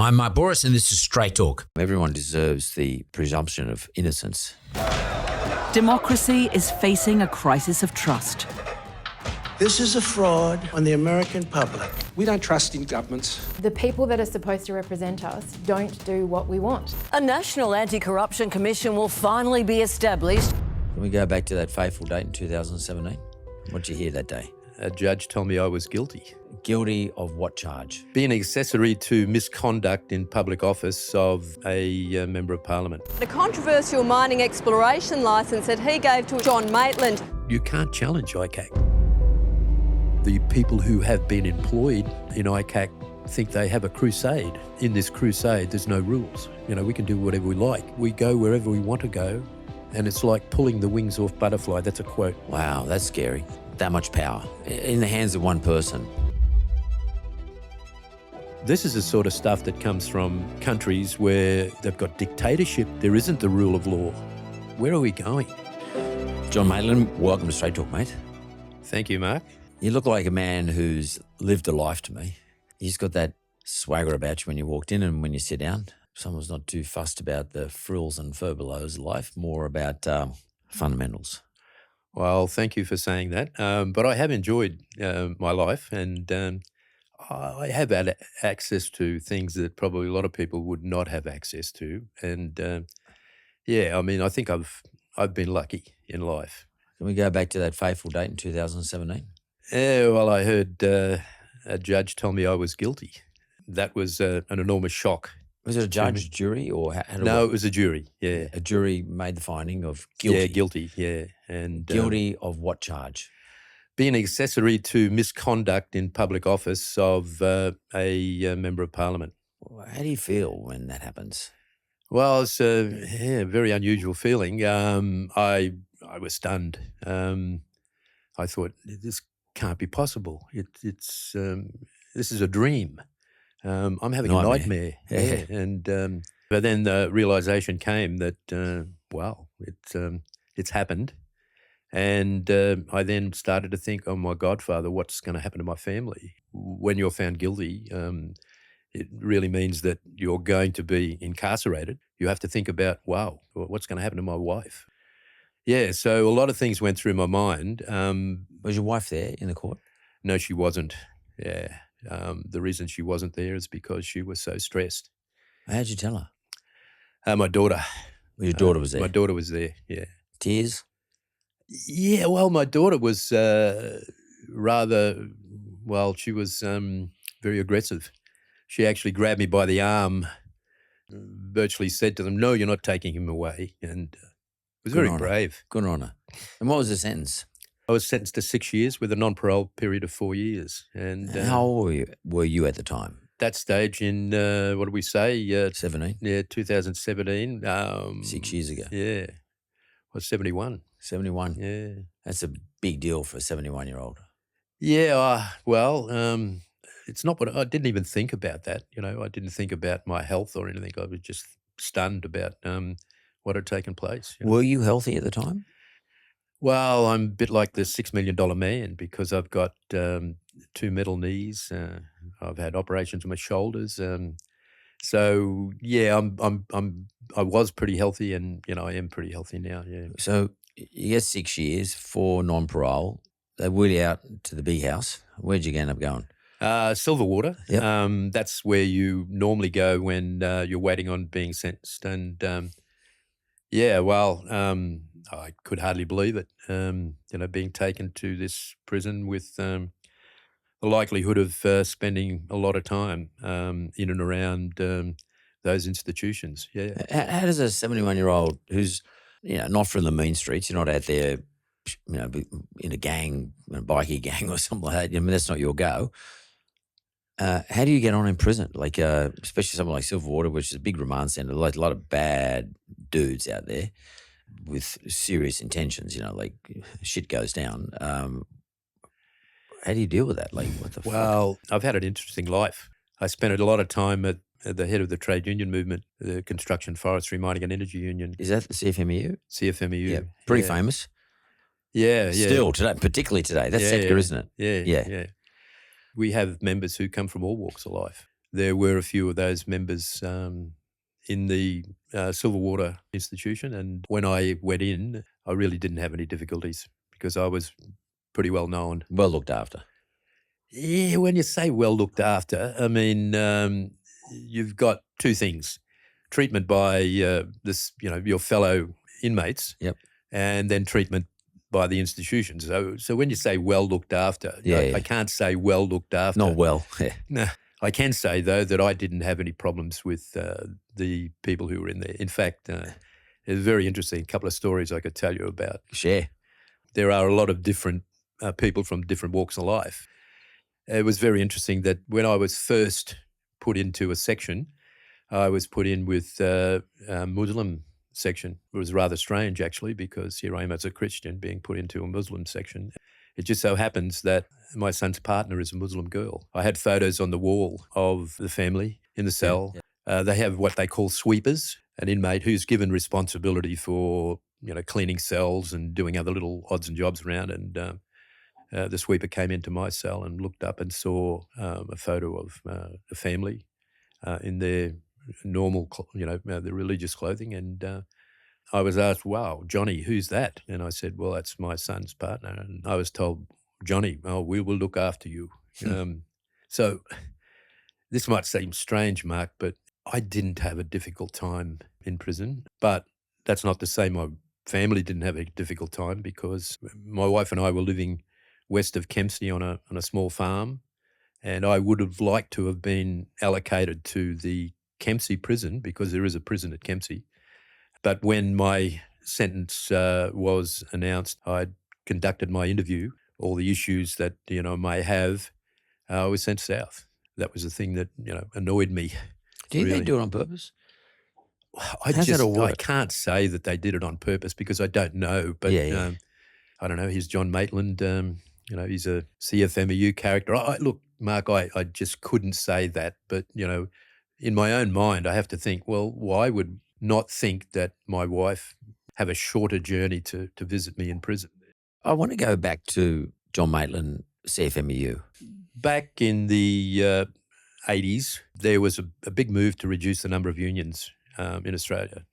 I'm Bouris and this is Straight Talk. Everyone deserves the presumption of innocence. Democracy is facing a crisis of trust. This is a fraud on the American public. We don't trust in governments. The people that are supposed to represent us don't do what we want. A National Anti-Corruption Commission will finally be established. Can we go back to that fateful date in 2017? What did you hear that day? A judge told me I was guilty. Guilty of what charge? Being accessory to misconduct in public office of a Member of Parliament. A controversial mining exploration licence that he gave to John Maitland. You can't challenge ICAC. The people who have been employed in ICAC think they have a crusade. In this crusade, there's no rules. We can do whatever we like. We go wherever we want to go, and it's like pulling the wings off butterfly. That's a quote. Wow, that's scary. That much power in the hands of one person. This is the sort of stuff that comes from countries where they've got dictatorship. There isn't the rule of law. Where are we going? John Maitland, welcome to Straight Talk, mate. Thank you, Mark. You look like a man who's lived a life to me. You've got that swagger about you when you walked in and when you sit down. Someone's not too fussed about the frills and furbelows of life, more about fundamentals. Well, thank you for saying that. But I have enjoyed my life, and I have had access to things that probably a lot of people would not have access to. And I think I've been lucky in life. Can we go back to that fateful date in 2017? Yeah, well, I heard a judge tell me I was guilty. That was an enormous shock. Was it a judge, jury, or No, it was a jury, yeah. A jury made the finding of guilty? Yeah, guilty, yeah. And guilty of what charge? Being accessory to misconduct in public office of a Member of Parliament. How do you feel when that happens? Well, it's a very unusual feeling. I was stunned. I thought, this can't be possible. It's this is a dream. I'm having a nightmare. Yeah. And but then the realisation came that it's happened, and I then started to think, oh my Godfather, what's going to happen to my family when you're found guilty? It really means that you're going to be incarcerated. You have to think about, wow, what's going to happen to my wife? Yeah, so a lot of things went through my mind. Was your wife there in the court? No, she wasn't. Yeah. The reason she wasn't there is because she was so stressed. How'd you tell her? My daughter. Your daughter was there? My daughter was there, yeah. Tears? Yeah, well, my daughter was she was very aggressive. She actually grabbed me by the arm, virtually said to them, no, you're not taking him away, and was very brave. Good on her. And what was the sentence? I was sentenced to 6 years with a non-parole period of 4 years. And how old were you at the time? That stage in, 17? Yeah, 2017. 6 years ago. Yeah. I was 71. 71? Yeah. That's a big deal for a 71-year-old. Yeah, it's not what I didn't even think about that. I didn't think about my health or anything. I was just stunned about what had taken place. Were you healthy at the time? Well, I'm a bit like the $6 million man because I've got 2 metal knees. I've had operations on my shoulders. So yeah, I was pretty healthy, and I am pretty healthy now. Yeah. So you get 6 years for non-parole. They wheel you out to the big house. Where'd you end up going? Silverwater. Yep. That's where you normally go when you're waiting on being sentenced. And I could hardly believe it. Being taken to this prison with the likelihood of spending a lot of time in and around those institutions. Yeah. How does a 71-year-old who's not from the mean streets, you're not out there, in a gang, a bikie gang or something like that. That's not your go. How do you get on in prison? Like, especially something like Silverwater, which is a big remand centre, like a lot of bad dudes out there with serious intentions, like shit goes down. How do you deal with that? Like, what the fuck? Well, I've had an interesting life. I spent a lot of time at the head of the trade union movement, the Construction, Forestry, Mining and Energy Union. Is that the CFMEU? CFMEU. Yeah, pretty famous. Yeah. Still today, particularly today. That's sector, isn't it? Yeah. We have members who come from all walks of life. there were a few of those members in the Silverwater institution, and when I went in, I really didn't have any difficulties because I was pretty well known. Well looked after. Yeah, when you say well looked after, I mean, you've got two things. Treatment by your fellow inmates, Yep. and then treatment by the institution. So when you say well looked after, I can't say well looked after. Not well, yeah. No. I can say, though, that I didn't have any problems with the people who were in there. In fact, it was very interesting. A couple of stories I could tell you about. Share. There are a lot of different people from different walks of life. It was very interesting that when I was first put into a section, I was put in with a Muslim section. It was rather strange, actually, because here I am as a Christian being put into a Muslim section. It just so happens that my son's partner is a Muslim girl. I had photos on the wall of the family in the cell. Yeah. They have what they call sweepers, an inmate who's given responsibility for cleaning cells and doing other little odds and jobs around. And the sweeper came into my cell and looked up and saw a photo of the family in their normal, the religious clothing. And I was asked, wow, Johnny, who's that? And I said, well, that's my son's partner. And I was told, Johnny, we will look after you. So this might seem strange, Mark, but I didn't have a difficult time in prison. But that's not to say my family didn't have a difficult time, because my wife and I were living west of Kempsey on a small farm, and I would have liked to have been allocated to the Kempsey prison, because there is a prison at Kempsey. But when my sentence was announced, I'd conducted my interview, all the issues that, I may have, I was sent south. That was the thing that, annoyed me. Do you think they do it on purpose? I can't say that they did it on purpose because I don't know. But I don't know. Here's John Maitland. He's a CFMEU character. Look, Mark, I just couldn't say that. But, in my own mind, I have to think, well, why would not think that my wife have a shorter journey to visit me in prison? I want to go back to John Maitland, CFMEU. Back in the 80s, there was a big move to reduce the number of unions in Australia.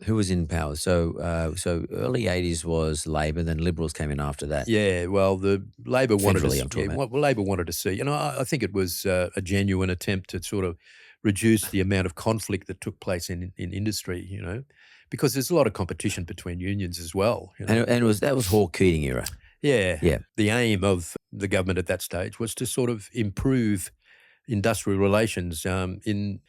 Who was in power? So early 80s was Labor, then Liberals came in after that. Yeah, well, the Labor wanted Labor wanted to see. I think it was a genuine attempt to sort of reduce the amount of conflict that took place in industry, because there's a lot of competition between unions as well. And that was Hawke Keating era. Yeah. Yeah. The aim of the government at that stage was to sort of improve industrial relations in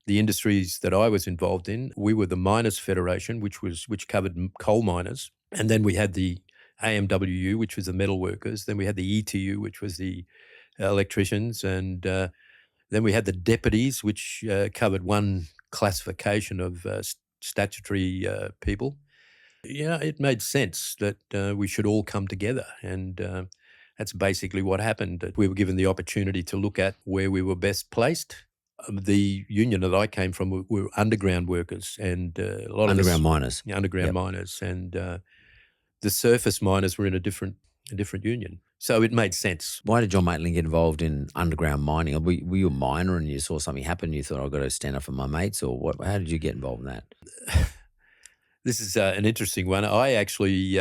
the industries that I was involved in. We were the Miners Federation, which covered coal miners, and then we had the AMWU, which was the metal workers. Then we had the ETU, which was the electricians, and then we had the deputies, which covered one classification of statutory people. It made sense that we should all come together, and that's basically what happened. We were given the opportunity to look at where we were best placed. The union that I came from were underground workers, and a lot of miners. Yeah, underground miners, and the surface miners were in a different union. So it made sense. Why did John Maitland get involved in underground mining? Were you a miner and you saw something happen and you thought, I've got to stand up for my mates, or what? How did you get involved in that? This is an interesting one. I actually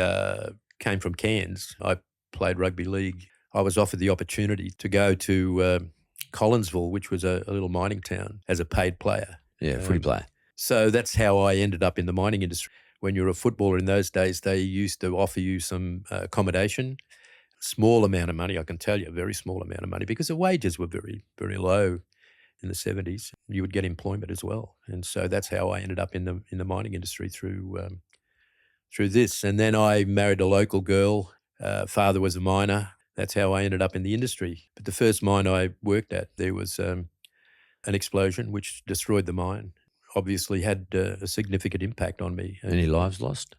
came from Cairns. I played rugby league. I was offered the opportunity to go to Collinsville, which was a little mining town, as a paid player. Yeah, footy player. So that's how I ended up in the mining industry. When you're a footballer in those days, they used to offer you some accommodation, small amount of money, I can tell you, a very small amount of money, because the wages were very, very low in the 70s. You would get employment as well. And so that's how I ended up in the mining industry through this. And then I married a local girl. Father was a miner. That's how I ended up in the industry. But the first mine I worked at, there was an explosion which destroyed the mine. Obviously had a significant impact on me. Any lives lost?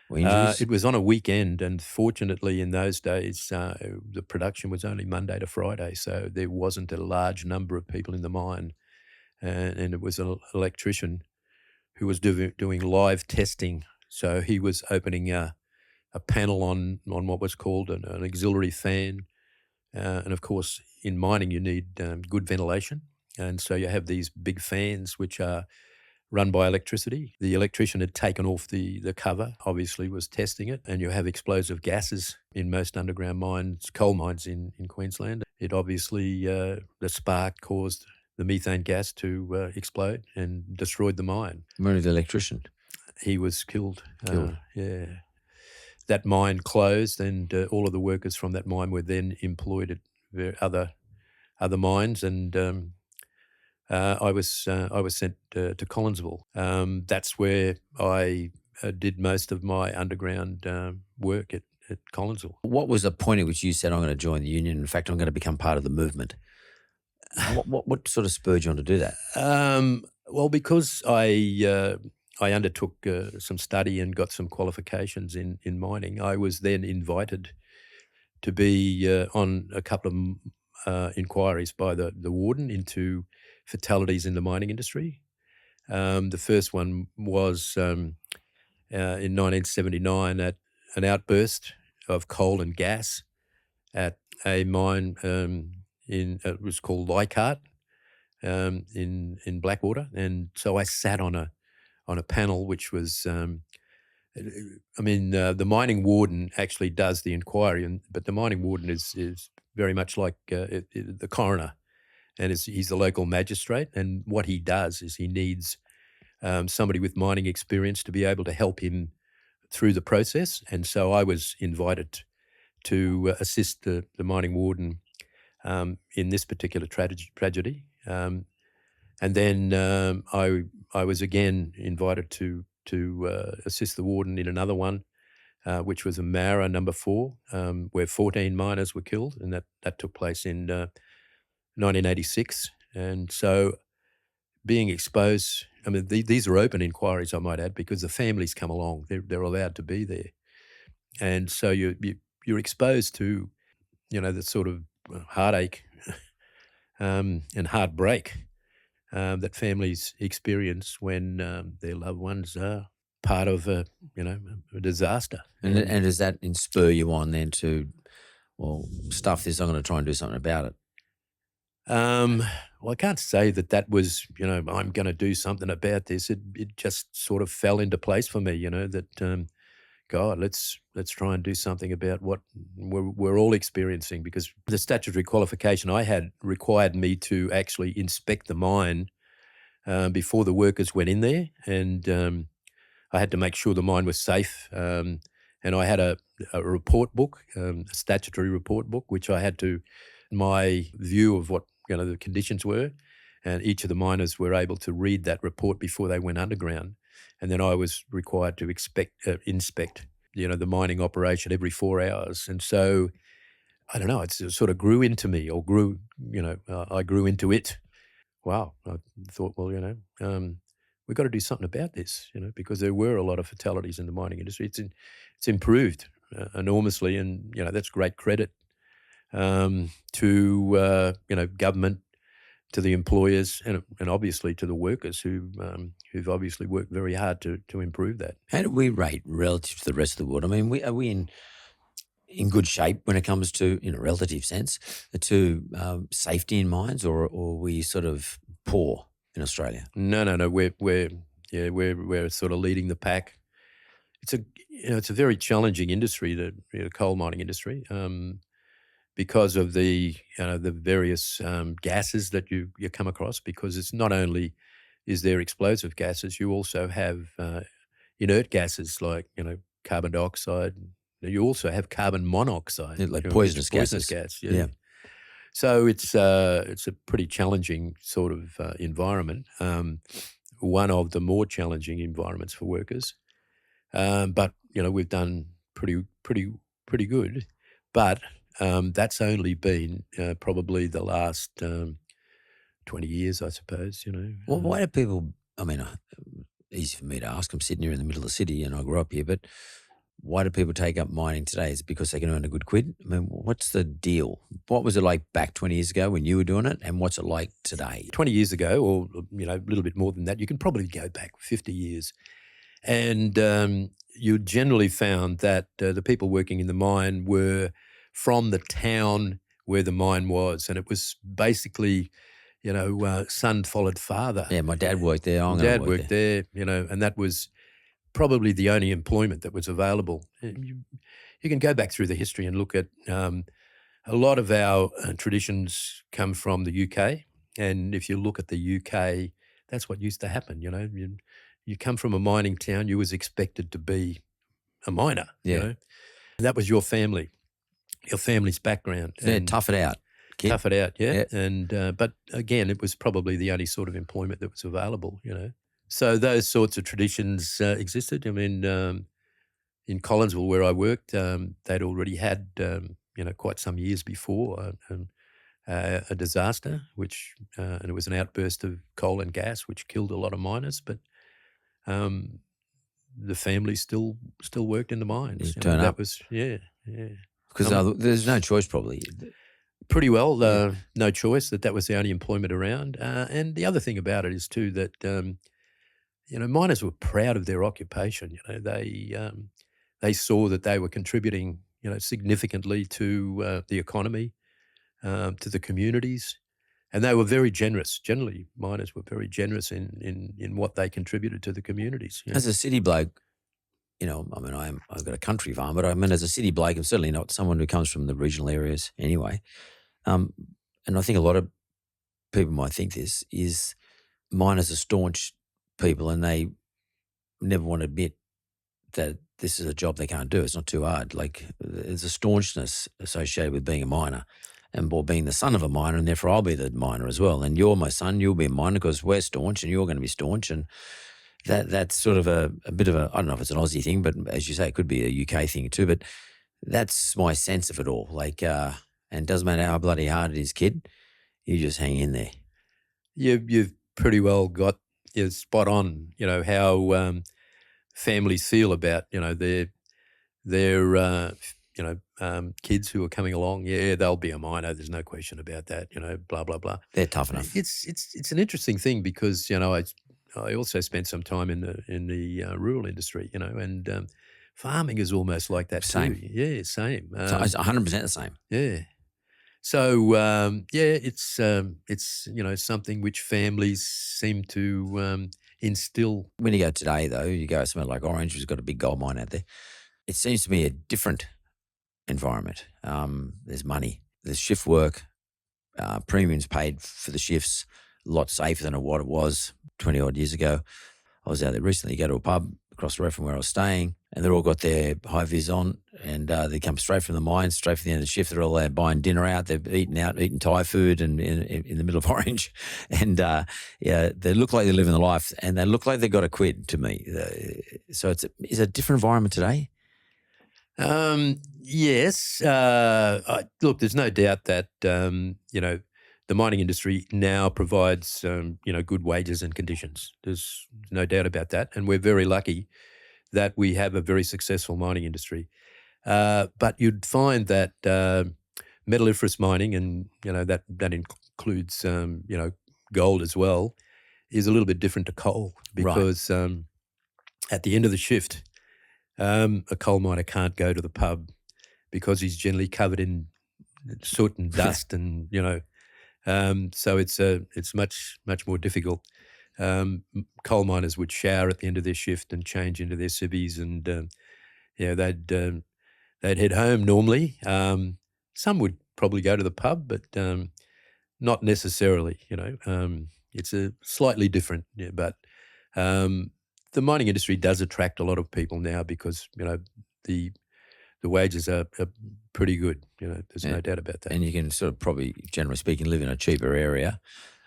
Or injuries? It was on a weekend, and fortunately in those days the production was only Monday to Friday, so there wasn't a large number of people in the mine. And it was an electrician who was doing live testing. So he was opening a panel on what was called an auxiliary fan. And of course, in mining you need good ventilation. And so you have these big fans which are run by electricity. The electrician had taken off the cover, obviously was testing it, and you have explosive gases in most underground mines, coal mines in Queensland. It obviously, the spark caused the methane gas to explode and destroyed the mine. Where the electrician? He was killed. Yeah. That mine closed, and all of the workers from that mine were then employed at other mines, and I was sent to Collinsville. That's where I did most of my underground work at Collinsville. What was the point at which you said, I'm going to join the union? In fact, I'm going to become part of the movement. What sort of spurred you on to do that? Well, because I undertook some study and got some qualifications in mining, I was then invited to be on a couple of inquiries by the warden into fatalities in the mining industry. The first one was in 1979 at an outburst of coal and gas at a mine it was called ICAC in Blackwater, and so I sat on a panel which was. The mining warden actually does the inquiry, but the mining warden is very much like the coroner, and he's the local magistrate. And what he does is he needs somebody with mining experience to be able to help him through the process. And so I was invited to assist the mining warden in this particular tragedy. And then I was again invited to assist the warden in another one, which was a Mara number 4, where 14 miners were killed, and that took place in 1986. And so being exposed, these are open inquiries, I might add, because the families come along. They're allowed to be there. And so you're exposed to, the sort of heartache and heartbreak that families experience when their loved ones are part of a disaster. And does that spur you on then to, stuff this, I'm going to try and do something about it? Well, I can't say that was, I'm going to do something about this. It just sort of fell into place for me, that, God, let's try and do something about what we're all experiencing, because the statutory qualification I had required me to actually inspect the mine before the workers went in there, and I had to make sure the mine was safe. And I had a report book, a statutory report book, which I had to, my view of what the conditions were, and each of the miners were able to read that report before they went underground. And then I was required to inspect, the mining operation every 4 hours. And so, I don't know, it sort of grew into me, or I grew into it. Wow, I thought, well, we've got to do something about this, because there were a lot of fatalities in the mining industry. It's improved enormously, and, that's great credit to, government, to the employers, and obviously to the workers who've obviously worked very hard to improve that. How do we rate relative to the rest of the world? Are we in good shape when it comes to, in a relative sense, to safety in mines, or are we sort of poor in Australia? No. We're sort of leading the pack. It's a very challenging industry, the coal mining industry. Because of the various gases that you come across, because it's not only is there explosive gases, you also have inert gases like carbon dioxide. You also have carbon monoxide, like poisonous gases. Gas, yeah. So it's a pretty challenging sort of environment. One of the more challenging environments for workers, but we've done pretty good, but. That's only been probably the last 20 years, I suppose, Well, why do people, easy for me to ask, I'm sitting here in the middle of the city and I grew up here, but why do people take up mining today? Is it because they can earn a good quid? What's the deal? What was it like back 20 years ago when you were doing it, and what's it like today? 20 years ago, or, a little bit more than that, you can probably go back 50 years. And you generally found that the people working in the mine were from the town where the mine was, and it was basically, son followed father. Yeah, my dad worked there. I'm My gonna dad work worked there, and that was probably the only employment that was available. You can go back through the history and look at a lot of our traditions come from the UK, and if you look at the UK, that's what used to happen. You come from a mining town, you was expected to be a miner. Yeah. And that was your family, your family's background. Yeah, and tough it out, kid. Tough it out, yeah. Yeah. And but again, it was probably the only sort of employment that was available. So those sorts of traditions existed. I mean, in Collinsville, where I worked, they'd already had quite some years before a disaster, and it was an outburst of coal and gas, which killed a lot of miners. But the family still worked in the mines. You turn that up. was yeah. Because there's no choice probably. Pretty well, no choice. That was the only employment around. And the other thing about it is too that miners were proud of their occupation. They saw that they were contributing significantly to the economy, to the communities, and they were very generous. Generally, miners were very generous in what they contributed to the communities. As a city bloke, I've got a country farm, but as a city bloke, I'm certainly not someone who comes from the regional areas anyway. And I think a lot of people might think this is miners are staunch people and they never want to admit that this is a job they can't do. It's not too hard. Like there's a staunchness associated with being a miner and being the son of a miner, and therefore I'll be the miner as well. And you're my son, you'll be a miner because we're staunch and you're going to be staunch. And that's sort of a bit of I don't know if it's an Aussie thing, but as you say, it could be a UK thing too. But that's my sense of it all. Like, and it doesn't matter how bloody hard it is, kid, you just hang in there. You've pretty well got spot on. How families feel about their kids who are coming along. Yeah, they'll be a miner. There's no question about that. Blah blah blah. They're tough enough. It's an interesting thing because I also spent some time in the rural industry. And farming is almost like that Same. too. Yeah, same. It's 100% the same. Yeah. So it's something which families seem to instill. When you go today, though, you go somewhere like Orange, who's got a big gold mine out there. It seems to be a different environment. There's money, there's shift work, premiums paid for the shifts, a lot safer than what it was 20 odd years ago. I was out there recently. You go to a pub across the road from where I was staying, and they're all got their high vis on, and they come straight from the mine, straight from the end of the shift. They're all there buying dinner out. They're eating Thai food, and in the middle of Orange, and they look like they're living the life, and they look like they've got a quid to me. So it's a different environment today. Yes. Look, there's no doubt that the mining industry now provides good wages and conditions. There's no doubt about that, and we're very lucky that we have a very successful mining industry. But you'd find that metalliferous mining, and that includes gold as well, is a little bit different to coal because at the end of the shift, a coal miner can't go to the pub because he's generally covered in soot and dust, and so it's much more difficult. Coal miners would shower at the end of their shift and change into their civvies, and they'd head home normally. Some would probably go to the pub, but not necessarily. It's a slightly different. Yeah, but the mining industry does attract a lot of people now because the wages are pretty good. There's no doubt about that. And you can sort of probably, generally speaking, live in a cheaper area.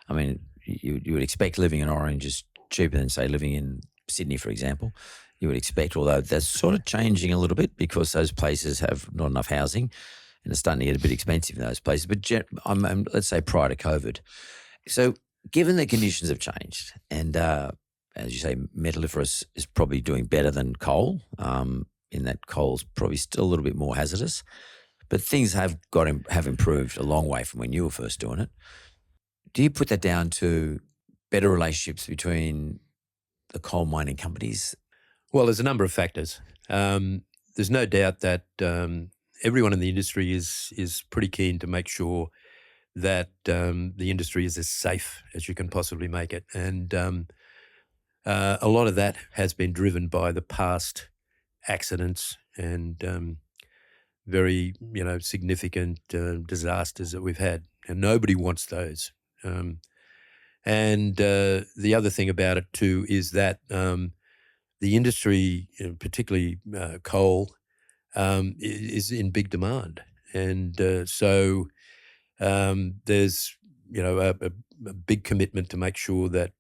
I mean, you would expect living in Orange is cheaper than, say, living in Sydney, for example. You would expect, although that's sort of changing a little bit because those places have not enough housing and it's starting to get a bit expensive in those places. But let's say prior to COVID. So given the conditions have changed and, as you say, metalliferous is probably doing better than coal, in that coal's probably still a little bit more hazardous, but things have improved a long way from when you were first doing it. Do you put that down to better relationships between the coal mining companies? Well, there's a number of factors. There's no doubt that everyone in the industry is pretty keen to make sure that the industry is as safe as you can possibly make it. And a lot of that has been driven by the past accidents and very, significant disasters that we've had. And nobody wants those. And the other thing about it too is that the industry, particularly coal, is in big demand. And so there's, a big commitment to make sure that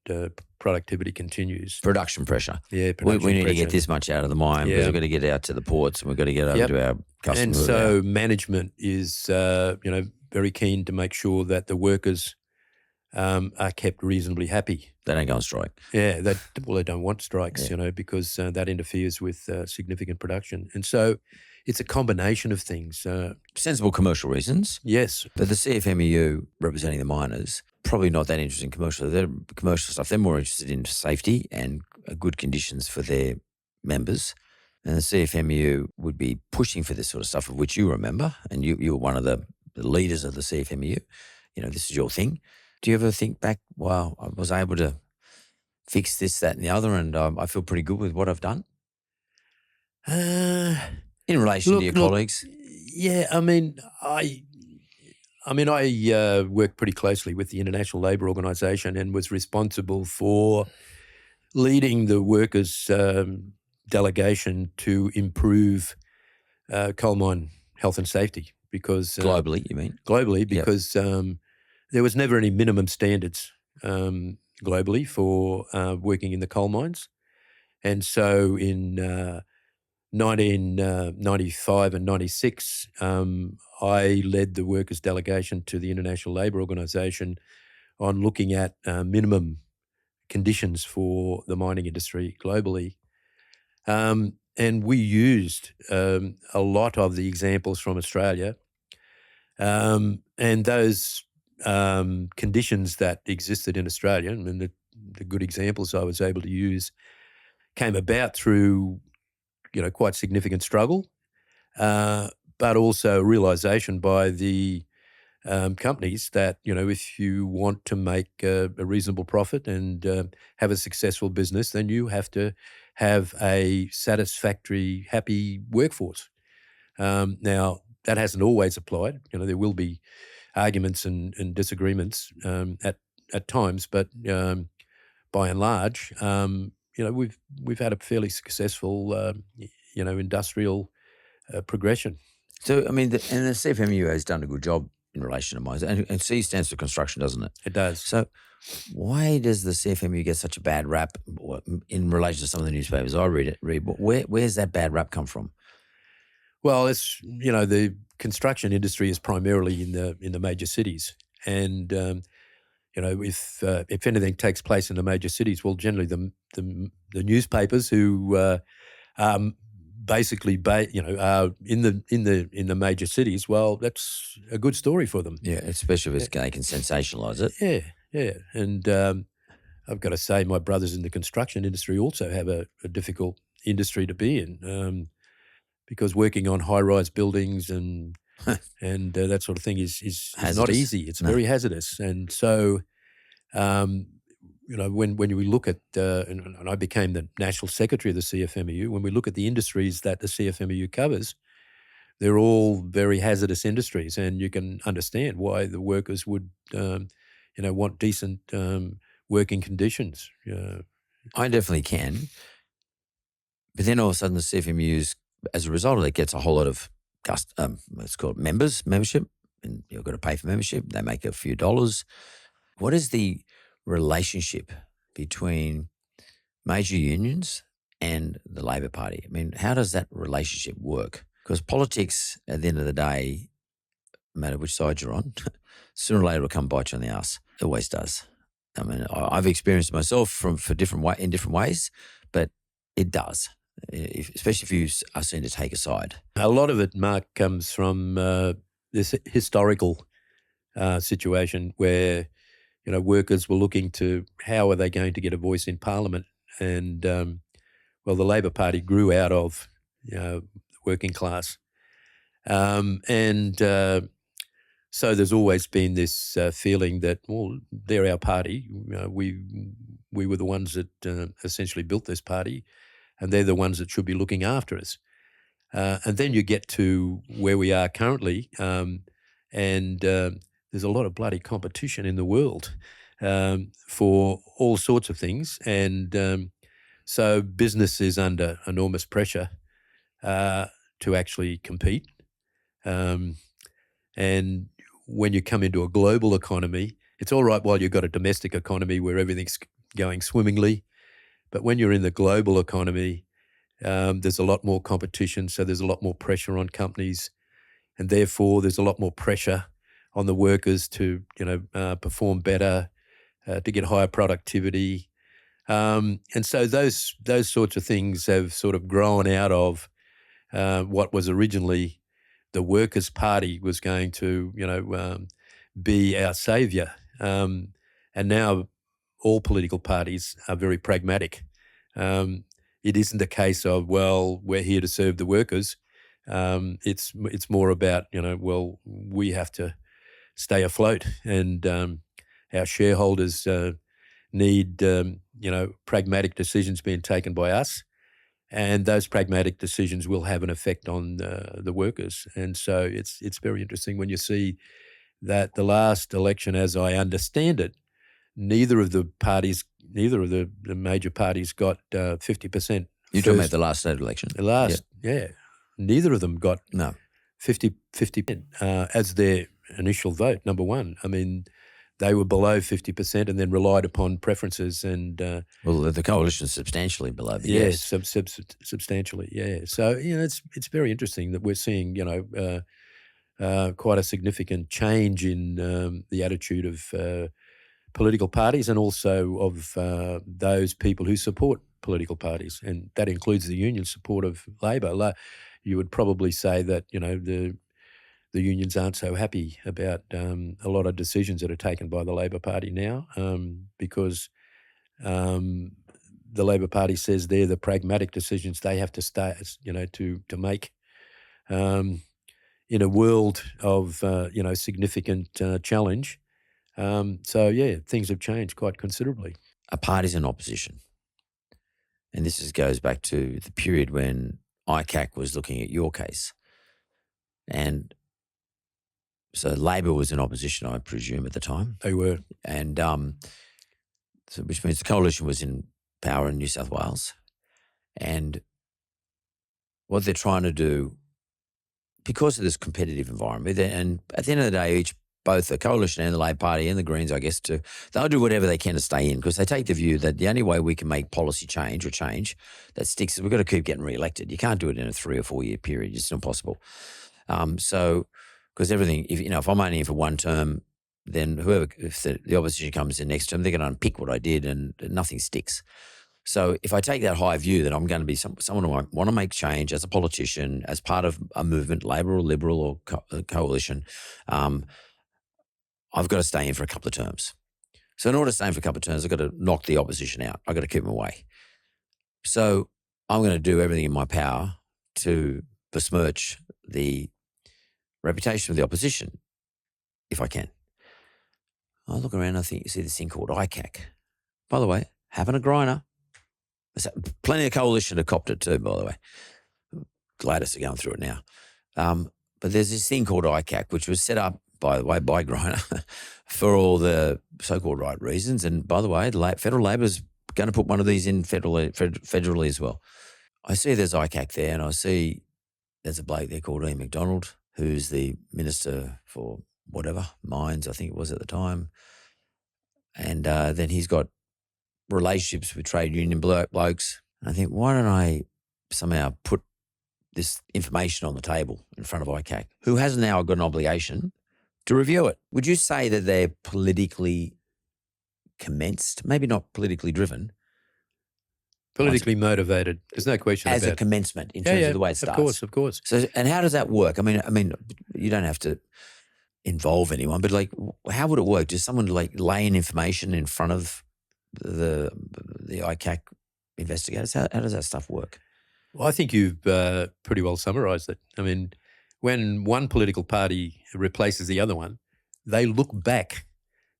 productivity continues. Production pressure. Yeah, we need to get this much out of the mine because we've got to get it out to the ports and we've got to get over to our customers. And so management is, very keen to make sure that the workers are kept reasonably happy. They don't go on strike. Yeah, they don't want strikes, because that interferes with significant production. And so it's a combination of things. Sensible commercial reasons. Yes. But the CFMEU representing the miners, probably not that interested in commercial stuff. They're more interested in safety and good conditions for their members. And the CFMEU would be pushing for this sort of stuff, of which you remember, and you were one of the leaders of the CFMEU. This is your thing. Do you ever think back, wow, I was able to fix this, that and the other, and I feel pretty good with what I've done? In relation to your colleagues? Yeah, I worked pretty closely with the International Labour Organisation and was responsible for leading the workers' delegation to improve coal mine health and safety. Because globally, you mean? Globally, because there was never any minimum standards globally for working in the coal mines. And so in 1995 and 96, I led the workers' delegation to the International Labour Organisation on looking at minimum conditions for the mining industry globally. And we used a lot of the examples from Australia, and those conditions that existed in Australia, and the good examples I was able to use came about through, quite significant struggle, but also realisation by the companies that, if you want to make a reasonable profit and have a successful business, then you have to have a satisfactory, happy workforce. Now, that hasn't always applied. There will be arguments and disagreements at times, but by and large, we've had a fairly successful, industrial progression. So, and the CFMEU has done a good job in relation to mines. And C stands for construction, doesn't it? It does. So why does the CFMEU get such a bad rap in relation to some of the newspapers I read? Where's that bad rap come from? Well, it's, the construction industry is primarily in the major cities. And, if anything takes place in the major cities, well, generally the newspapers who basically, are in the major cities, well, that's a good story for them. Yeah, especially if they can sensationalise it. Yeah. And I've got to say, my brothers in the construction industry also have a difficult industry to be in, because working on high-rise buildings and that sort of thing is not easy. It's very hazardous. And so, when we look at, and I became the National Secretary of the CFMEU, when we look at the industries that the CFMEU covers, they're all very hazardous industries, and you can understand why the workers would, want decent working conditions. I definitely can. But then all of a sudden the CFMEU's, as a result of that, gets a whole lot of, let's call it membership, and you've got to pay for membership. They make a few dollars. What is the relationship between major unions and the Labor Party? How does that relationship work? Because politics, at the end of the day, no matter which side you're on, sooner or later it'll come bite you on the ass. It always does. I've experienced it myself in different ways, but it does, especially if you are seen to take a side. A lot of it, Mark, comes from this historical situation where workers were looking to how are they going to get a voice in Parliament, and the Labor Party grew out of the working class, and So there's always been this feeling that, well, they're our party. We were the ones that essentially built this party, and they're the ones that should be looking after us. And then you get to where we are currently, and there's a lot of bloody competition in the world for all sorts of things. And so business is under enormous pressure to actually compete. And when you come into a global economy, it's all right while you've got a domestic economy where everything's going swimmingly. But when you're in the global economy, there's a lot more competition, so there's a lot more pressure on companies, and therefore there's a lot more pressure on the workers to, perform better, to get higher productivity. And so those sorts of things have sort of grown out of what was originally the Workers' Party was going to, be our saviour. And now all political parties are very pragmatic. It isn't a case of, well, we're here to serve the workers. It's more about, well, we have to stay afloat, and our shareholders need, pragmatic decisions being taken by us. And those pragmatic decisions will have an effect on the workers. And so it's very interesting when you see that the last election, as I understand it, neither of the major parties got 50%. You're talking about the last state election? The last, yeah. Neither of them got 50% as their initial vote, number one. I mean, they were below 50% and then relied upon preferences and well, the coalition is substantially below. Yes, substantially. Yeah. So it's very interesting that we're seeing quite a significant change in the attitude of political parties and also of those people who support political parties, and that includes the union support of Labor. You would probably say that the unions aren't so happy about a lot of decisions that are taken by the Labor Party now because the Labor Party says they're the pragmatic decisions they have to to make in a world of significant challenge. Things have changed quite considerably. A party's in opposition, and this goes back to the period when ICAC was looking at your case, and so Labor was in opposition, I presume, at the time. They were. And so which means the coalition was in power in New South Wales. And what they're trying to do, because of this competitive environment, and at the end of the day, both the coalition and the Labor Party and the Greens, I guess, they'll do whatever they can to stay in because they take the view that the only way we can make policy change that sticks is we've got to keep getting re-elected. You can't do it in a 3 or 4 year period. It's impossible. Because everything, if I'm only in for one term, then if the opposition comes in next term, they're going to unpick what I did and nothing sticks. So if I take that high view that I'm going to be someone who want to make change as a politician, as part of a movement, Labor or Liberal or coalition, I've got to stay in for a couple of terms. So in order to stay in for a couple of terms, I've got to knock the opposition out. I've got to keep them away. So I'm going to do everything in my power to besmirch the reputation of the opposition, if I can. I look around and I think you see this thing called ICAC. By the way, having a grinder. Plenty of coalition have copped it too, by the way. Gladys are going through it now. But there's this thing called ICAC, which was set up, by the way, by Griner for all the so-called right reasons. And by the way, federal Labor's going to put one of these in federally as well. I see there's ICAC there, and I see there's a bloke there called Ian McDonald, who's the Minister for whatever, Mines, I think it was at the time. And then he's got relationships with trade union blokes. And I think, why don't I somehow put this information on the table in front of ICAC, who has now got an obligation to review it? Would you say that they're politically commenced, maybe not politically driven? Politically motivated. There's no question as about a commencement in terms of the way it starts. Of course. So, and how does that work? I mean, you don't have to involve anyone, but how would it work? Does someone lay in information in front of the ICAC investigators? How does that stuff work? Well, I think you've pretty well summarised it. I mean, when one political party replaces the other one, they look back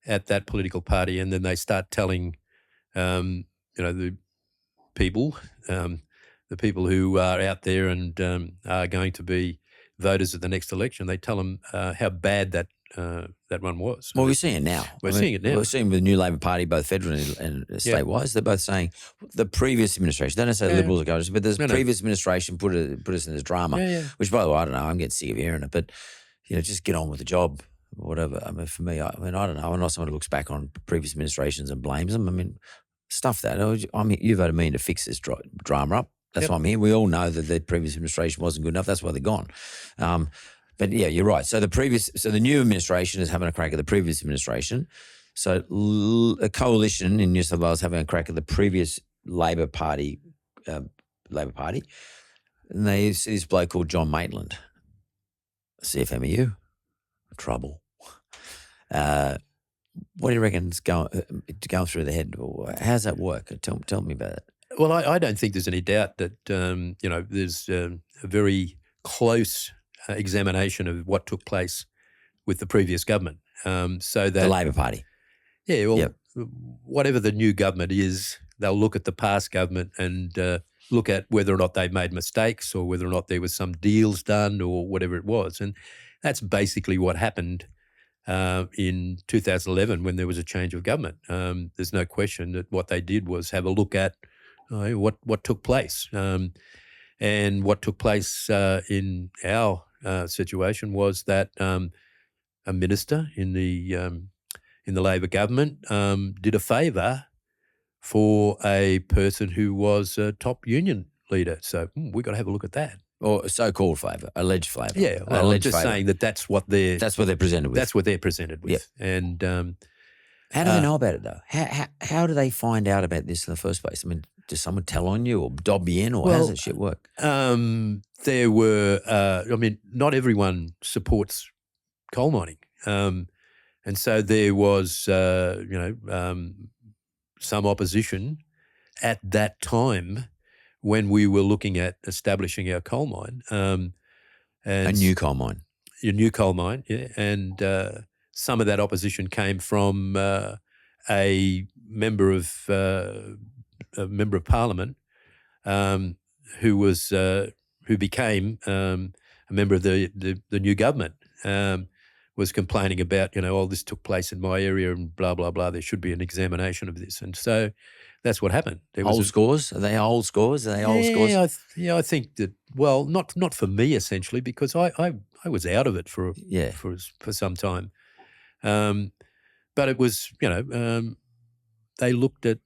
at that political party and then they start telling, the people who are out there and are going to be voters at the next election, they tell them how bad that one was. Well, we're seeing it now. We're seeing it now. We're seeing with the new Labor Party, both federal and state-wise, they're both saying the previous administration, don't necessarily Liberals are going, but the previous administration put us in this drama, which, by the way, I don't know, I'm getting sick of hearing it, but, just get on with the job, whatever. I mean, for me, I don't know. I'm not someone who looks back on previous administrations and blames them. I mean, stuff that. You voted me in to fix this drama up. That's why I'm here. We all know that the previous administration wasn't good enough. That's why they're gone. But yeah, you're right. So the new administration is having a crack at the previous administration. So a coalition in New South Wales having a crack at the previous Labor Party, and they see this bloke called John Maitland, CFMEU, trouble. What do you reckon is going through the head? How's that work? Tell me about it. Well, I don't think there's any doubt that there's a very close examination of what took place with the previous government. So that the Labor Party. Yeah, well, whatever the new government is, they'll look at the past government and look at whether or not they've made mistakes or whether or not there was some deals done or whatever it was. And that's basically what happened in 2011 when there was a change of government. There's no question that what they did was have a look at what took place. And what took place in our situation was that a minister in the Labor government did a favour for a person who was a top union leader. So we've got to have a look at that. Or so-called favour, alleged favour. Yeah, well, I'm just saying that's what they're presented with. That's what they're presented with. Yep. And how do they know about it though? How do they find out about this in the first place? I mean, does someone tell on you or dob you in, or how does that shit work? There were, not everyone supports coal mining, and so there was, some opposition at that time when we were looking at establishing our coal mine. And a new coal mine. A new coal mine, yeah. And some of that opposition came from a member of Parliament who became a member of the new government, was complaining about, this took place in my area and blah, blah, blah. There should be an examination of this. And so that's what happened. Old scores? Are they old scores? Scores? I think that, well, not for me essentially, because I was out of it for some time. But it was, they looked at,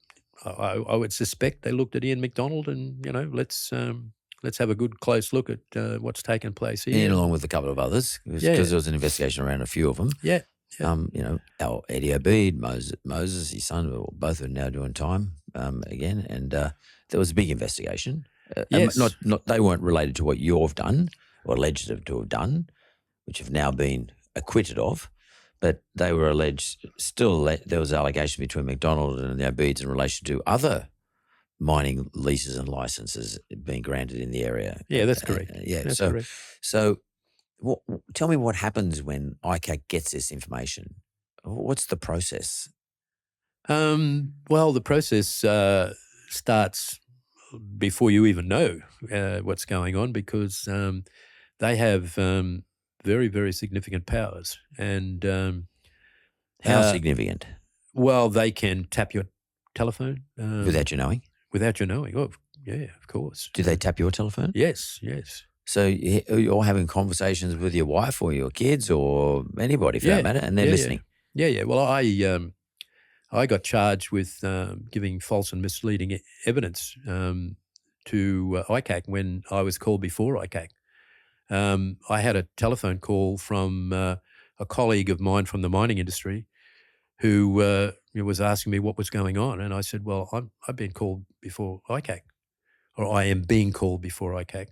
I would suspect they looked at Ian McDonald and, let's have a good close look at what's taken place here. Ian, along with a couple of others, because there was an investigation around a few of them. Yeah. Our Eddie Obeid, Moses, his son, both are now doing time again, and there was a big investigation. Yes. Not they weren't related to what you've done or alleged to have done, which have now been acquitted of, but they were alleged. Still, there was allegation between McDonald and the Obeids in relation to other mining leases and licenses being granted in the area. Yeah, that's correct. That's correct. So. Tell me what happens when ICAC gets this information. What's the process? Well, the process starts before you even know what's going on, because they have very, very significant powers. And how significant? Well, they can tap your telephone without you knowing. Without you knowing, oh yeah, of course. Do they tap your telephone? Yes. So you're having conversations with your wife or your kids or anybody for that matter, and they're listening. Yeah. Well, I got charged with giving false and misleading evidence to ICAC when I was called before ICAC. I had a telephone call from a colleague of mine from the mining industry who was asking me what was going on, and I said, well, I've been called before ICAC, or I am being called before ICAC.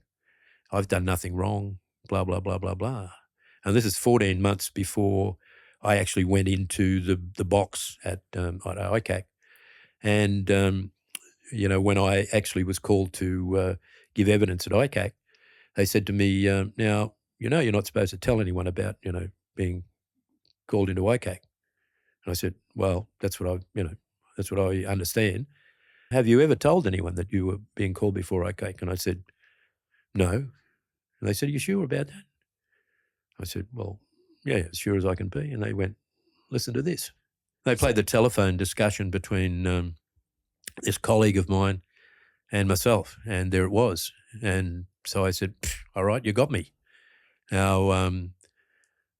I've done nothing wrong, blah, blah, blah, blah, blah. And this is 14 months before I actually went into the box at ICAC. And, when I actually was called to give evidence at ICAC, they said to me, now, you're not supposed to tell anyone about, being called into ICAC. And I said, well, that's what I understand. Have you ever told anyone that you were being called before ICAC? And I said, no. And they said, are you sure about that? I said, well, yeah, as sure as I can be. And they went, listen to this. They played the telephone discussion between this colleague of mine and myself, and there it was. And so I said, all right, you got me. Now,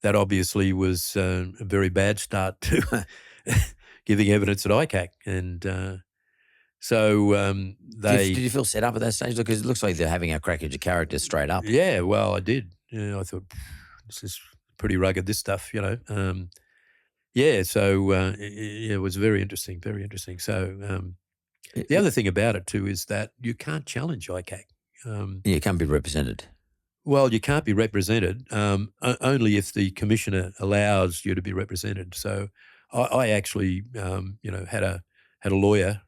that obviously was a very bad start to giving evidence at ICAC. And so they... Did you feel set up at that stage? Because it looks like they're having a crack at your character straight up. Yeah, well, I did. I thought, this is pretty rugged, this stuff, so it was very interesting, very interesting. So the other thing about it too is that you can't challenge ICAC. You can't be represented. Well, you can't be represented only if the commissioner allows you to be represented. So I actually, had a lawyer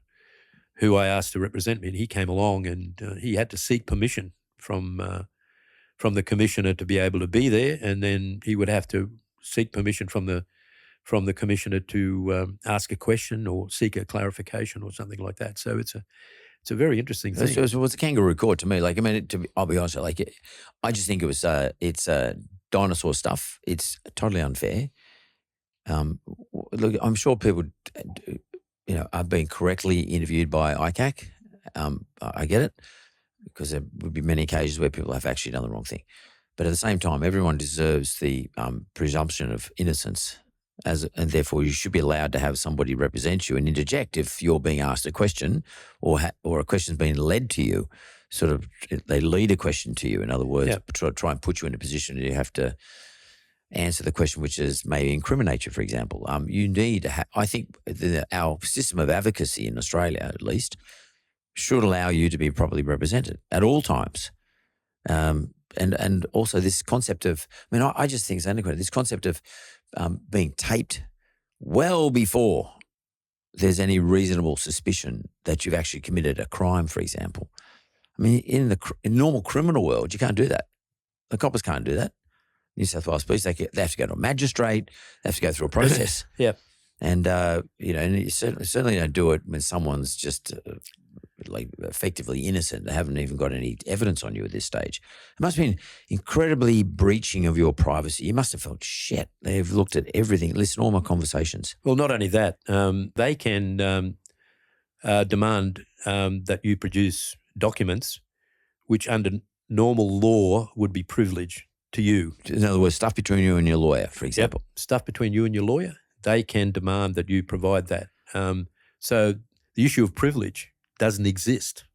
who I asked to represent me, and he came along and he had to seek permission from the commissioner to be able to be there, and then he would have to seek permission from the commissioner to ask a question or seek a clarification or something like that. So it's a very interesting thing. So it was a kangaroo court to me. I'll be honest. I just think it's dinosaur stuff. It's totally unfair. Look, I'm sure people, are being correctly interviewed by ICAC. I get it, because there would be many occasions where people have actually done the wrong thing. But at the same time, everyone deserves the presumption of innocence, and therefore you should be allowed to have somebody represent you and interject if you're being asked a question or a question's being led to you. Sort of, they lead a question to you. In other words, try and put you in a position and you have to answer the question, which is maybe incriminate you, for example. You need to I think our system of advocacy in Australia, at least, should allow you to be properly represented at all times. And also this concept of, I just think it's antiquated, this concept of being taped well before there's any reasonable suspicion that you've actually committed a crime, for example. In normal criminal world, you can't do that. The coppers can't do that. New South Wales Police, they have to go to a magistrate, they have to go through a process. Yeah. And, and you certainly don't do it when someone's just effectively innocent. They haven't even got any evidence on you at this stage. It must have been incredibly breaching of your privacy. You must have felt shit. They've looked at everything, listened to all my conversations. Well, not only that, they can demand that you produce documents which under normal law would be privileged to you. In other words, stuff between you and your lawyer, for example. Yep. Stuff between you and your lawyer, they can demand that you provide that. So the issue of privilege doesn't exist.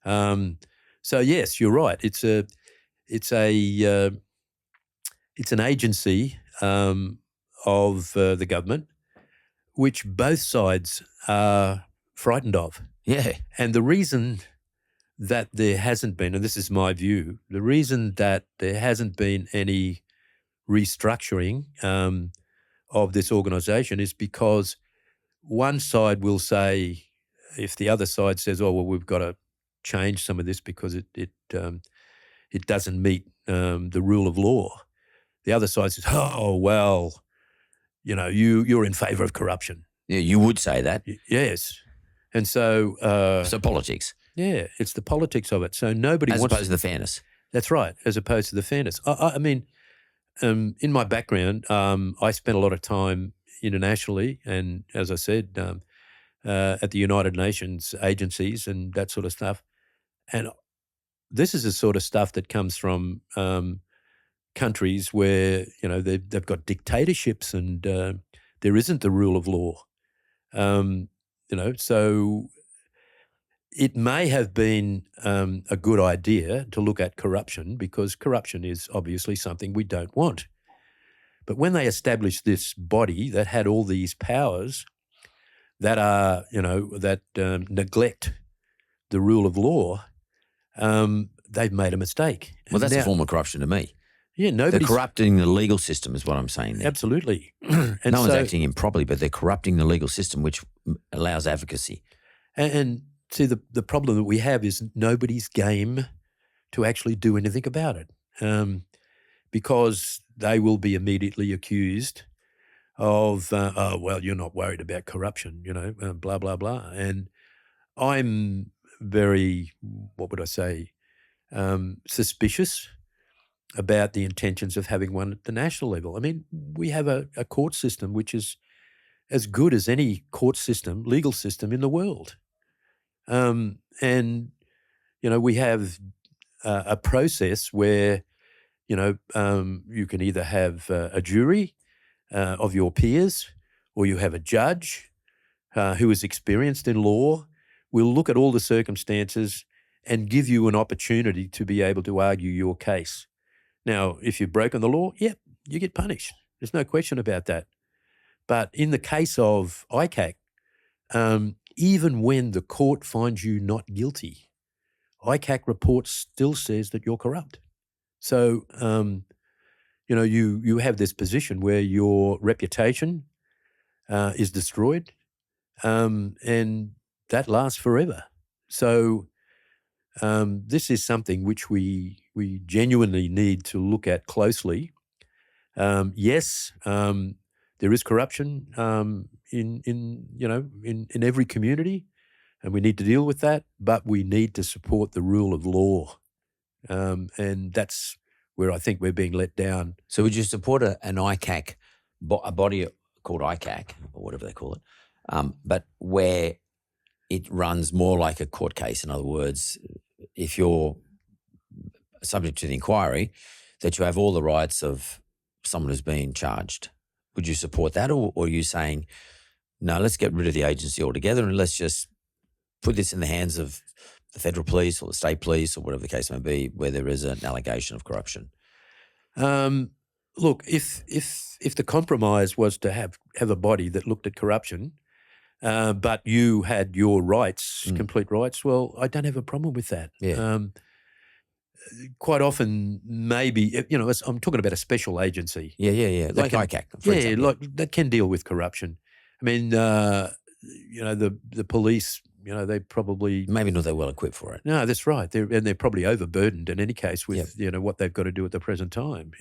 So yes, you're right. It's an agency of the government which both sides are frightened of. Yeah. And the reason that there hasn't been, and this is my view, the reason that there hasn't been any restructuring of this organisation is because one side will say, if the other side says, oh, well, we've got to change some of this because it doesn't meet the rule of law, the other side says, oh, well, you're in favour of corruption. Yeah, you would say that. Yes. And so... so politics. Yeah, it's the politics of it. So nobody wants... As opposed to the fairness. That's right, as opposed to the fairness. In my background, I spent a lot of time internationally and, as I said, at the United Nations agencies and that sort of stuff. And this is the sort of stuff that comes from countries where, they've got dictatorships and there isn't the rule of law. So it may have been a good idea to look at corruption because corruption is obviously something we don't want. But when they established this body that had all these powers that are, that neglect the rule of law, they've made a mistake. Well, that's a form of corruption to me. Yeah, they're corrupting the legal system is what I'm saying there. Absolutely. And no one's acting improperly, but they're corrupting the legal system, which allows advocacy. And see, the problem that we have is nobody's game to actually do anything about it. because they will be immediately accused of, oh, well, you're not worried about corruption, blah, blah, blah. And I'm very, what would I say, suspicious about the intentions of having one at the national level. I mean, we have a court system which is as good as any court system, legal system in the world. And, we have a process where, you can either have a jury of your peers, or you have a judge who is experienced in law, will look at all the circumstances and give you an opportunity to be able to argue your case. Now, if you've broken the law, you get punished. There's no question about that. But in the case of ICAC, even when the court finds you not guilty, ICAC report still says that you're corrupt. So, you have this position where your reputation is destroyed, and that lasts forever. So this is something which we genuinely need to look at closely. Yes, there is corruption in every community, and we need to deal with that. But we need to support the rule of law, and that's where I think we're being let down. So would you support an ICAC, a body called ICAC, or whatever they call it, but where it runs more like a court case? In other words, if you're subject to the inquiry, that you have all the rights of someone who's been charged. Would you support that, or are you saying, no, let's get rid of the agency altogether and let's just put this in the hands of the federal police or the state police or whatever the case may be, where there is an allegation of corruption? Look, if the compromise was to have a body that looked at corruption, but you had your rights, complete rights, well, I don't have a problem with that. Yeah. Quite often, maybe, I'm talking about a special agency. Yeah. Like ICAC. Like that can deal with corruption. I mean, the police, they probably... Maybe not that well equipped for it. No, that's right. They're probably overburdened in any case with, what they've got to do at the present time,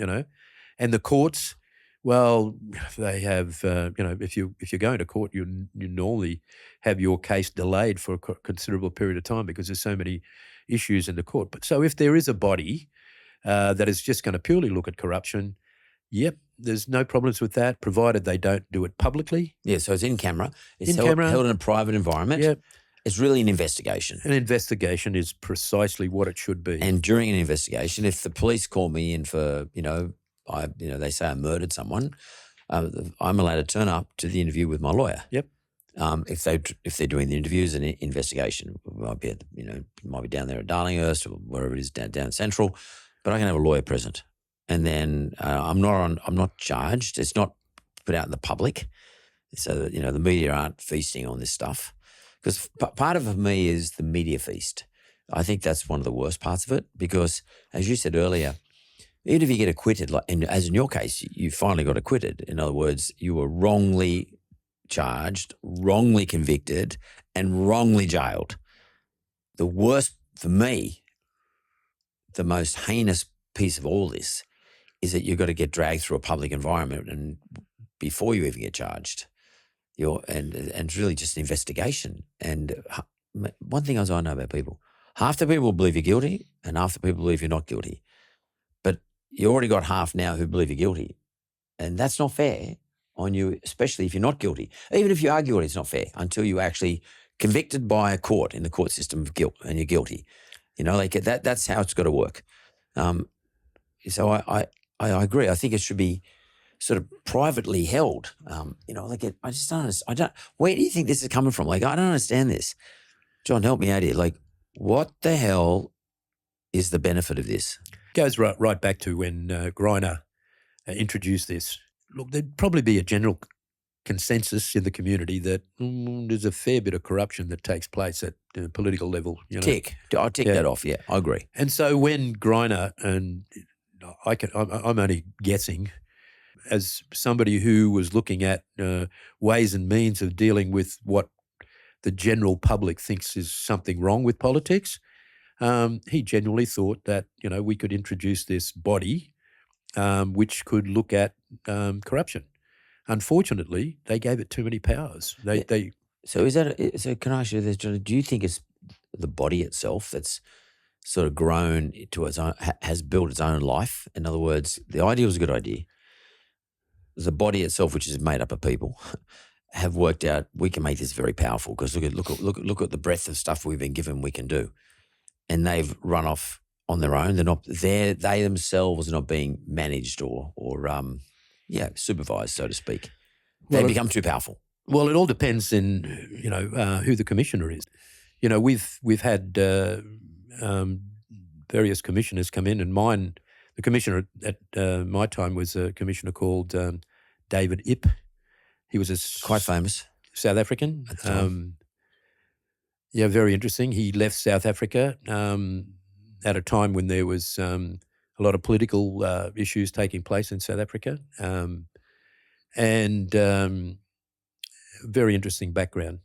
And the courts, well, they have, if you're going to court, you normally have your case delayed for a considerable period of time because there's so many issues in the court. But so if there is a body that is just going to purely look at corruption, there's no problems with that, provided they don't do it publicly. Yeah, so it's in camera. It's held in a private environment. Yep. It's really an investigation. An investigation is precisely what it should be. And during an investigation, if the police call me in for, they say I murdered someone, I'm allowed to turn up to the interview with my lawyer. Yep. If they're doing the interviews and investigation, it might be down there at Darlinghurst or wherever it is down Central, but I can have a lawyer present. And then I'm not charged. It's not put out in the public, so that the media aren't feasting on this stuff. Because part of me is the media feast. I think that's one of the worst parts of it because, as you said earlier, even if you get acquitted, as in your case, you finally got acquitted. In other words, you were wrongly charged, wrongly convicted, and wrongly jailed. The worst for me, the most heinous piece of all this is that you've got to get dragged through a public environment and before you even get charged. And it's really just an investigation. And one thing I know about people, half the people believe you're guilty and half the people believe you're not guilty. But you already got half now who believe you're guilty. And that's not fair on you, especially if you're not guilty. Even if you are guilty, it's not fair until you're actually convicted by a court in the court system of guilt and you're guilty. That's how it's got to work. So I agree. I think it should be sort of privately held. I just don't understand. Where do you think this is coming from? I don't understand this. John, help me out here. What the hell is the benefit of this? Goes right back to when Griner introduced this. Look, there'd probably be a general consensus in the community that there's a fair bit of corruption that takes place at the political level. I'll tick that off, yeah, I agree. And so when Griner, and I'm only guessing, as somebody who was looking at ways and means of dealing with what the general public thinks is something wrong with politics, he genuinely thought that, we could introduce this body which could look at corruption. Unfortunately, they gave it too many powers. So so can I ask you this, John? Do you think it's the body itself that's sort of grown to its own, has built its own life? In other words, the idea was a good idea. The body itself, which is made up of people, have worked out we can make this very powerful because look at the breadth of stuff we've been given we can do, and they've run off on their own. They themselves are not being managed or supervised, so to speak. They become too powerful. Well, it all depends in who the commissioner is. We've had various commissioners come in, and the commissioner at my time was a commissioner called David Ip. He was quite famous South African. At the time. Very interesting. He left South Africa at a time when there was a lot of political issues taking place in South Africa, and very interesting background.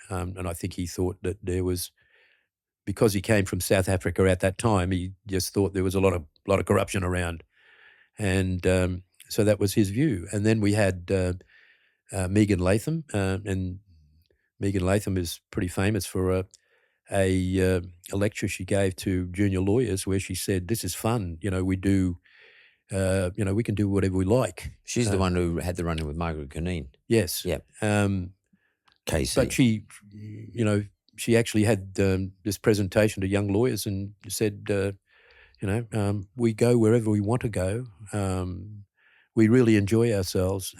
And I think he thought that there was, because he came from South Africa at that time, he just thought there was a lot of corruption around, and so that was his view. And then we had Megan Latham, and Megan Latham is pretty famous for a lecture she gave to junior lawyers where she said, "This is fun. We do, we can do whatever we like." She's the one who had the run-in with Margaret Cuneen. Yes. Yep. Casey. But she actually had this presentation to young lawyers and said, we go wherever we want to go. We really enjoy ourselves.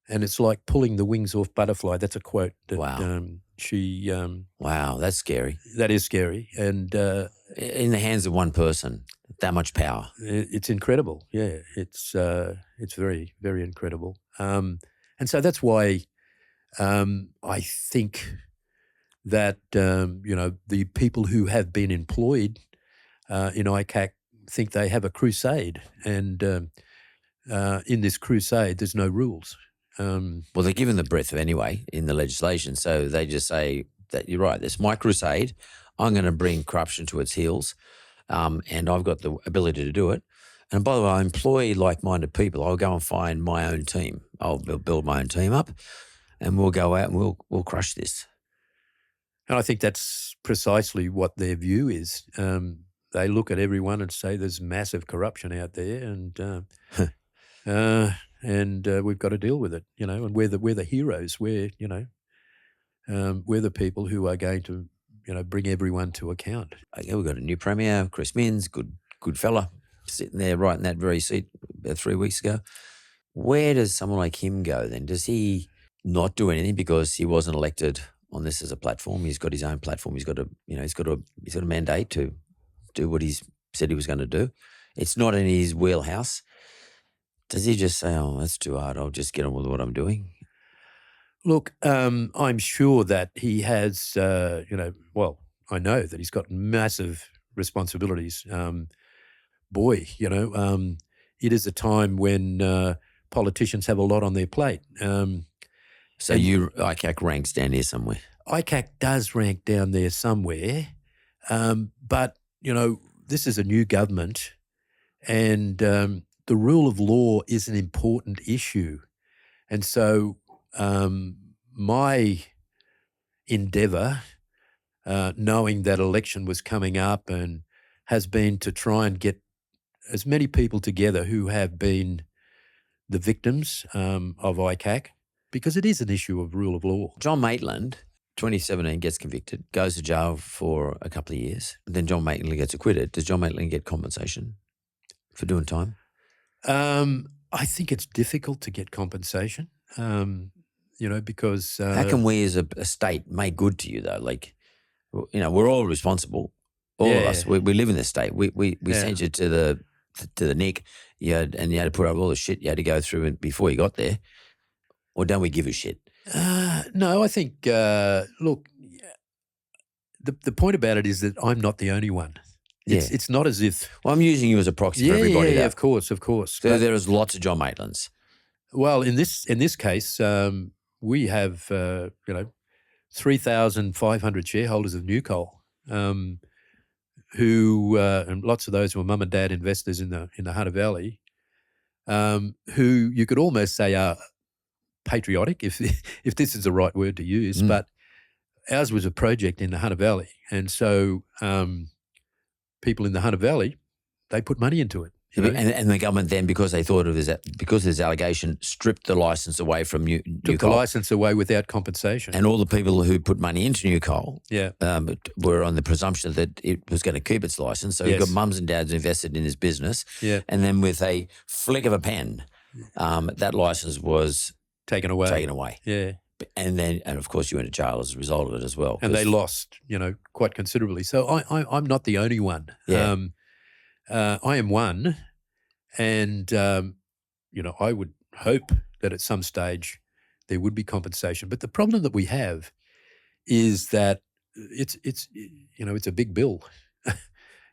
And it's like pulling the wings off butterfly. That's a quote that she... wow, that's scary. That is scary. And in the hands of one person, that much power. It's incredible. Yeah, it's very, very incredible. And so that's why I think that, the people who have been employed in ICAC think they have a crusade. And in this crusade, there's no rules. Well, they're given the breadth of anyway in the legislation. So they just say that you're right, this is my crusade. I'm going to bring corruption to its heels, and I've got the ability to do it. And by the way, I employ like-minded people. I'll go and find my own team. I'll build my own team up, and we'll go out and we'll crush this. And I think that's precisely what their view is. They look at everyone and say there's massive corruption out there, and we've got to deal with it, and we're the heroes. We're the people who are going to, bring everyone to account. Okay, we've got a new premier, Chris Minns, good fella, sitting there right in that very seat about 3 weeks ago. Where does someone like him go then? Does he not do anything because he wasn't elected on this as a platform? He's got his own platform. He's got a mandate to do what he's said he was going to do. It's not in his wheelhouse. Does he just say, "Oh, that's too hard. I'll just get on with what I'm doing"? Look, I'm sure that he has, I know that he's got massive responsibilities. It is a time when politicians have a lot on their plate. So ICAC ranks down here somewhere. ICAC does rank down there somewhere, but, this is a new government, and the rule of law is an important issue. And so my endeavour, knowing that election was coming up, and has been to try and get as many people together who have been the victims of ICAC, because it is an issue of rule of law. John Maitland, 2017, gets convicted, goes to jail for a couple of years. Then John Maitland gets acquitted. Does John Maitland get compensation for doing time? I think it's difficult to get compensation, because... How can we as a state make good to you, though? We're all responsible. All of us. We live in this state. We sent you to the neck, you had to put up all the shit you had to go through before you got there. Or don't we give a shit? No, I think, look, the point about it is that I'm not the only one. It's not as if... Well, I'm using you as a proxy for everybody. Yeah, of course. So there is lots of John Maitlands. Well, in this case, we have 3,500 shareholders of New Coal who and lots of those were mum and dad investors in the Hunter Valley, who you could almost say are patriotic, if this is the right word to use, but ours was a project in the Hunter Valley, and so people in the Hunter Valley, they put money into it. And the government then, because they thought of this allegation, stripped the licence away from New Took Coal. the licence away without compensation. And all the people who put money into New Coal Yeah. were on the presumption that it was going to keep its licence. So you've got mums and dads invested in this business. Yeah. And then with a flick of a pen, that licence was Taken away. Yeah. And of course, you went to jail as a result of it as well. And they lost, quite considerably. So I'm not the only one. Yeah. I am one, and I would hope that at some stage there would be compensation. But the problem that we have is that it's a big bill,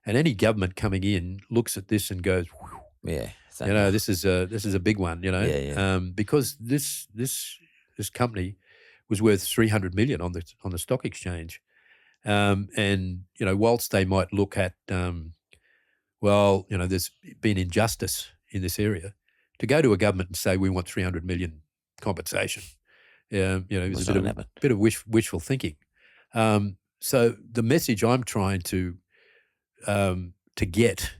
and any government coming in looks at this and goes, Yeah. this is a big one. Because this company was worth $300 million on the stock exchange, and whilst they might look at there's been injustice in this area, to go to a government and say we want 300 million compensation, it's a bit of wishful thinking. So the message I'm trying to get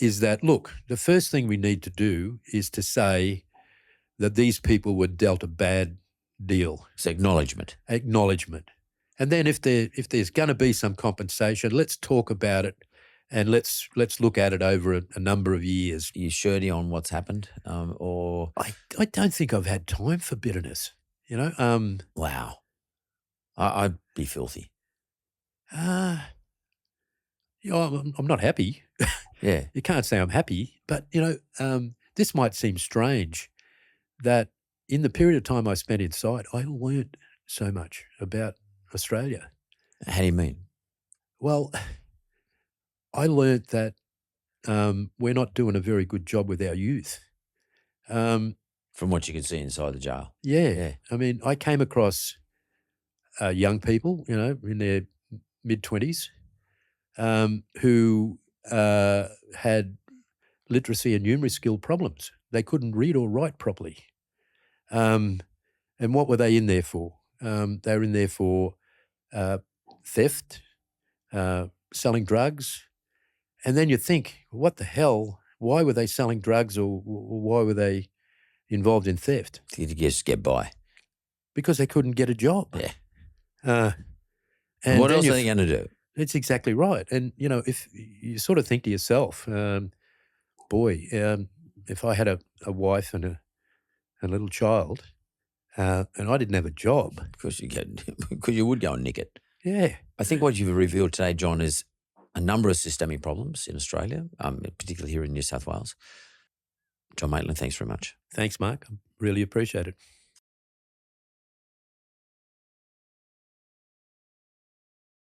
is that, look, the first thing we need to do is to say that these people were dealt a bad deal. It's acknowledgement. And then if there's going to be some compensation, let's talk about it. And let's look at it over a number of years. Are you surety on what's happened, or I don't think I've had time for bitterness. Wow, I'd be filthy. I'm not happy. Yeah, you can't say I'm happy, but this might seem strange that in the period of time I spent inside, I learnt so much about Australia. How do you mean? Well, I learnt that we're not doing a very good job with our youth. From what you can see inside the jail. Yeah. I mean, I came across young people, in their mid-20s, who had literacy and numeracy skill problems. They couldn't read or write properly. And what were they in there for? They were in there for theft, selling drugs. And then you think, what the hell? Why were they selling drugs, or why were they involved in theft? To just get by. Because they couldn't get a job. Yeah. And what else are they going to do? It's exactly right. And, if you sort of think to yourself, if I had a wife and a little child, and I didn't have a job. Because you would go and nick it. Yeah. I think what you've revealed today, John, is a number of systemic problems in Australia, particularly here in New South Wales. John Maitland, thanks very much. Thanks, Mark. I really appreciate it.